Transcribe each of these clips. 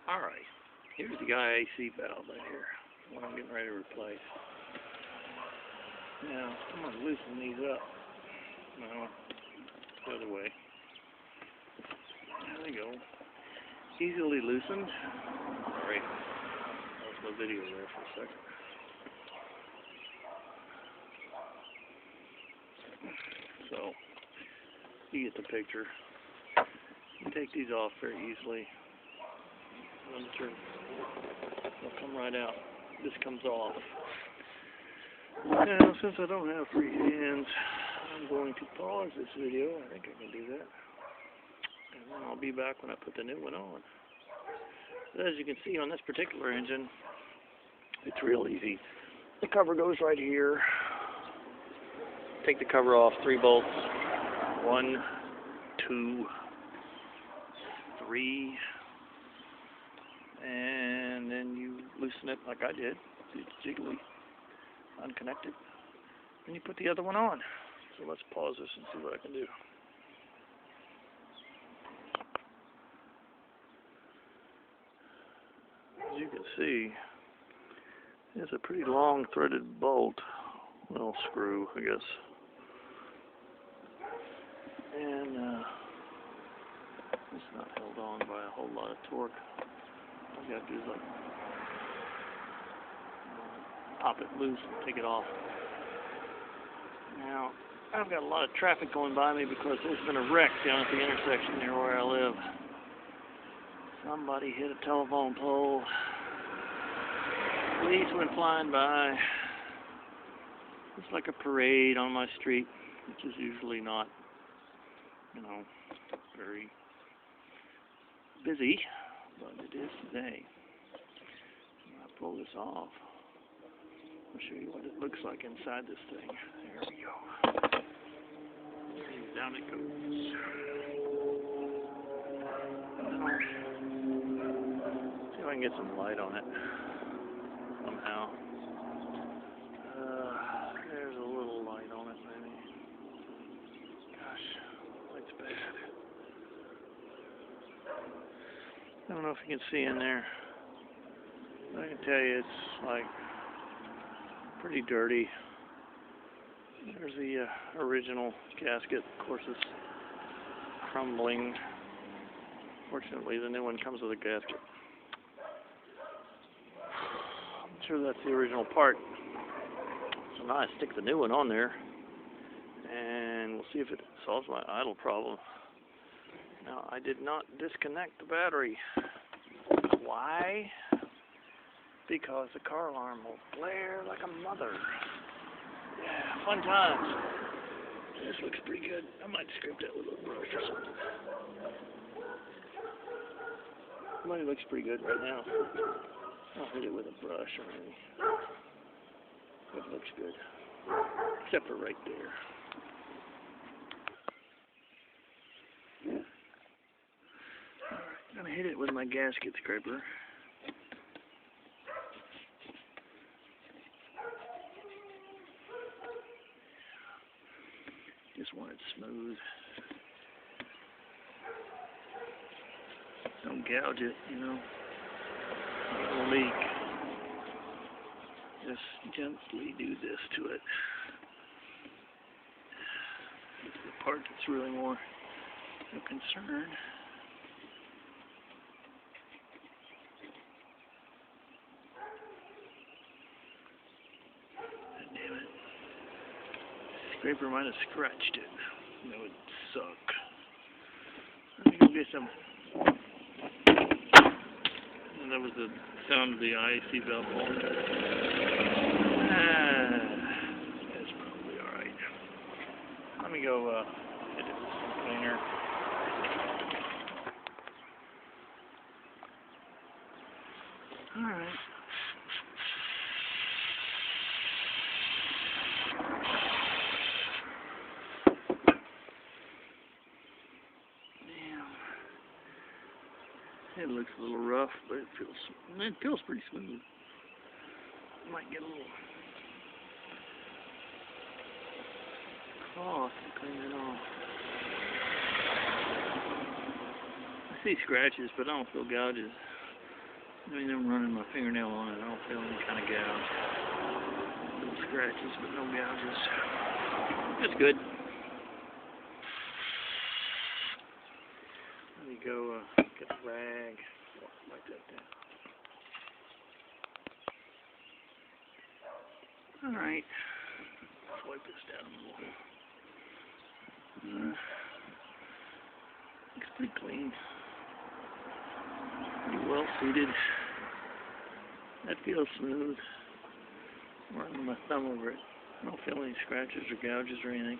Alright, here's the IAC valve right here, what I'm getting ready to replace. Now, I'm going to loosen these up. No, the other way. There we go. Easily loosened. Sorry, lost my video there for a second. So, you get the picture. You take these off very easily. They'll come right out. This comes off. Now, since I don't have free hands, I'm going to pause this video. I think I can do that. And then I'll be back when I put the new one on. As you can see on this particular engine, it's real easy. The cover goes right here. Take the cover off, 3 bolts. 1, 2, 3. And then you loosen it like I did. It's jiggly, unconnected. Then you put the other one on. So let's pause this and see what I can do. As you can see, it's a pretty long threaded bolt. Well, screw, I guess. And it's not held on by a whole lot of torque. All you gotta do is like pop it loose and take it off. Now, I've got a lot of traffic going by me because there's been a wreck down at the intersection near where I live. Somebody hit a telephone pole. Police went flying by. It's like a parade on my street, which is usually not, very busy, but it is today. When I pull this off, I'll show you what it looks like inside this thing. There we go. And down it goes. See if I can get some light on it somehow. There's a little light on it, maybe. Gosh, light's bad. I don't know if you can see in there. I can tell you it's like pretty dirty. There's the original gasket. Of course, it's crumbling. Fortunately, the new one comes with a gasket. I'm sure that's the original part. So now I stick the new one on there, and we'll see if it solves my idle problem. Now, I did not disconnect the battery. Why? Because the car alarm will blare like a mother. Yeah, fun times. This looks pretty good. I might scrape that with a brush or something. Money looks pretty good right now. I'll hit it with a brush or anything. It looks good. Except for right there. I'm gonna hit it with my gasket scraper. Just want it smooth. Don't gouge it, It'll leak. Just gently do this to it. This is the part that's really more of concern. Damn it. Scraper might have scratched it. That would suck. Let me go get some. And that was the sound of the IAC valve falling. That's probably alright. Let me go hit it with some cleaner. Alright. It looks a little rough, but it feels pretty smooth. Might get a little cloth to clean it off. I see scratches, but I don't feel gouges. I mean, I'm running my fingernail on it. I don't feel any kind of gouge. Little scratches, but no gouges. It's good. Let me go get a rag. Wipe that down. Alright. Let's wipe this down a little. Looks pretty clean. Pretty well seated. That feels smooth. I'm running my thumb over it. I don't feel any scratches or gouges or anything.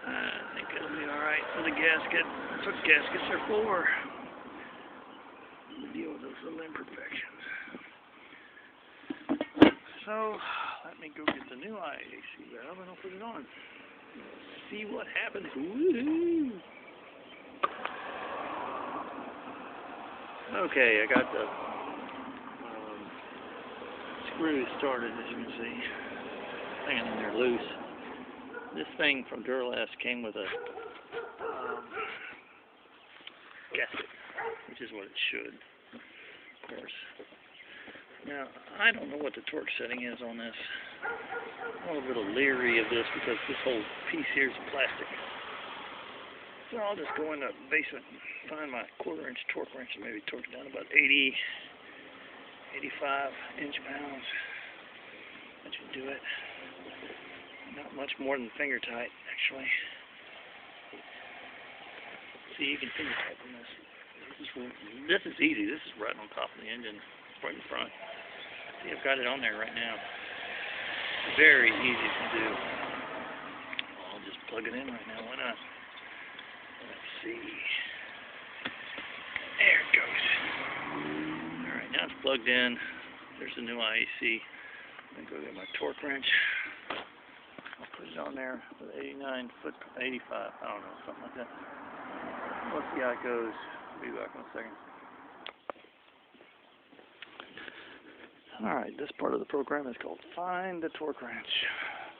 I think it'll be alright with a gasket. That's what gaskets are for. To deal with those little imperfections. So, let me go get the new IAC valve and I'll put it on. See what happens. Woohoo! Okay, I got the screws started, as you can see. Hanging in there loose. This thing from Duralast came with a gasket, which is what it should, of course. Now, I don't know what the torque setting is on this. I'm a little leery of this because this whole piece here is plastic. So I'll just go in the basement and find my 1/4 inch torque wrench and maybe torque it down about 80, 85 inch-pounds. That should do it. Not much more than finger tight, actually. See, you can finger tight on this. This is easy. This is right on top of the engine, right in front. See, I've got it on there right now. Very easy to do. I'll just plug it in right now. Why not? Let's see. There it goes. Alright, now it's plugged in. There's the new IAC. I'm going to go get my torque wrench. I'll put it on there with 89 foot, 85, I don't know, something like that. Let's see how it goes. I'll be back in a second. Alright, this part of the program is called Find the Torque Wrench.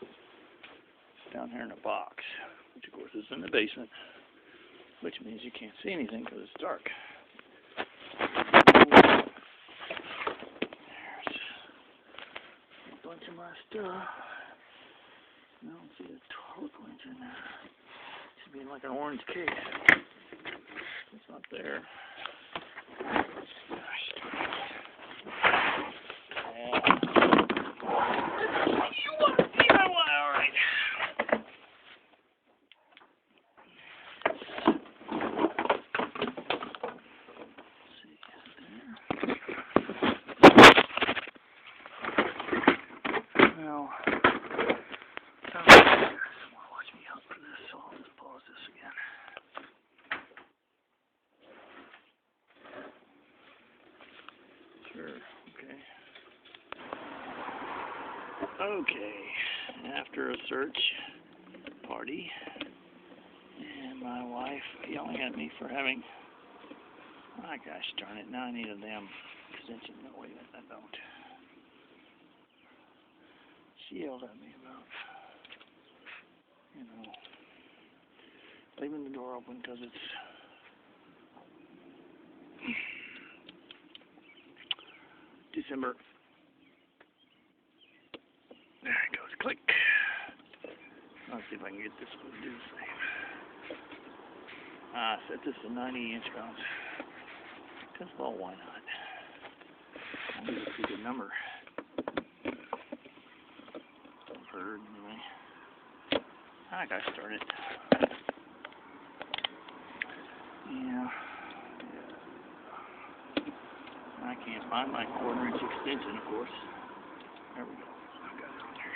It's down here in a box, which of course is in the basement, which means you can't see anything because it's dark. There's a bunch of my stuff. I don't see a torque wrench in there. It should be in like an orange case. It's not there. Okay, after a search party, and my wife yelling at me for having, oh gosh darn it, now I need a damn extension. No, wait a minute, I don't. She yelled at me about, leaving the door open because it's December. There it goes, click. Let's see if I can get this one to do the same. Set this to 90 inch-pounds. Because, well, why not? I think it's a good number. I've heard, anyway. I got started. Yeah. I can't find my 1/4 inch extension, of course. There we go. I got it on there.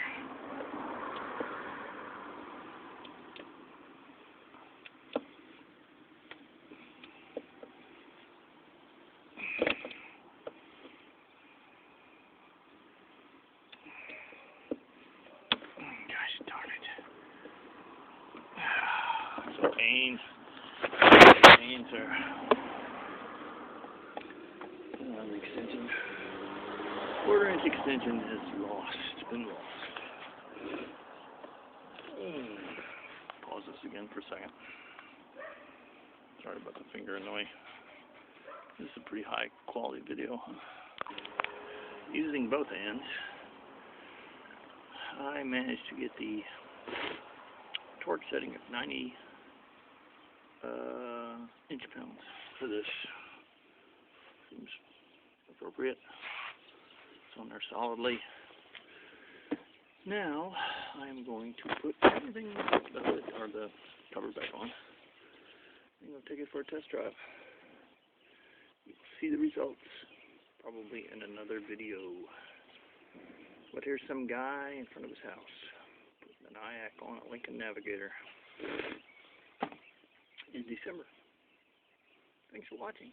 Gosh darn it. It's a pain. Pains are. The extension. 1/4 inch extension is lost. It's been lost. Pause this again for a second. Sorry about the finger in the way. This is a pretty high quality video. Using both hands, I managed to get the torque setting at 90 inch-pounds for this. Seems appropriate. It's on there solidly. Now, I'm going to put everything, the cover back on. I'm going to take it for a test drive. You'll see the results probably in another video. But here's some guy in front of his house putting an IAC on a Lincoln Navigtor in December. Thanks for watching.